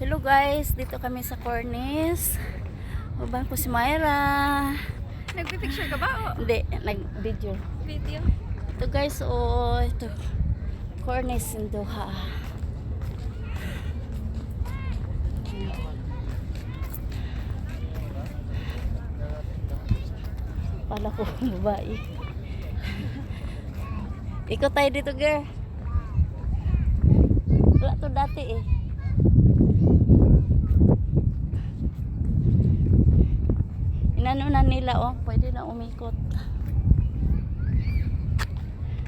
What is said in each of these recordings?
Hello guys, dito kami sa Cornice. Babaan ko si Myra. Nagpipicture ka ba? O Hindi, nag-video. video? Ito guys, ito. Cornice in Doha. Pala ko babae. Ikot tayo dito, girl. Wala to dati eh. Inano na nila oh, pwede na umikot.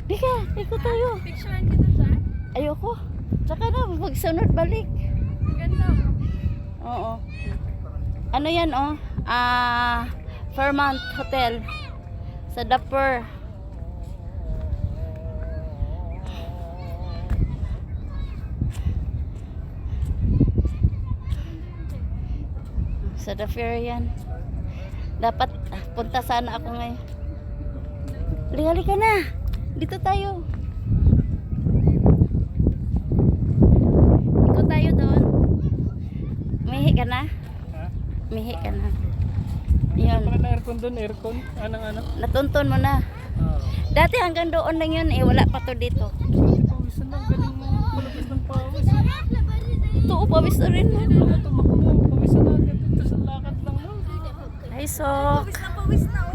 Dika, ikot tayo. Picturean kita dyan? Ayoko. Tsaka na, magsunod balik. Ang ganda. Oo. Ano yan oh? Fairmont Hotel. Sa Dapper. Sa Dapper yan. Dapat punta sana ako ngayon. Ligali ka na. Dito tayo. Ikaw tayo doon. Mihi ka na? Ha? Mihi ka na. Yun. Yun. Na aircon doon, aircon. Anong ano? Natuntun mo na. Oo. Dati hanggang doon lang yun eh. Wala pa to dito. Pawisan lang, galing mo. Malapit ng pawis. Ito, pawis na rin. Tumakbo, pawisan na. Dito sa lakad lang. No? Hi, Sok. Pawis na oh.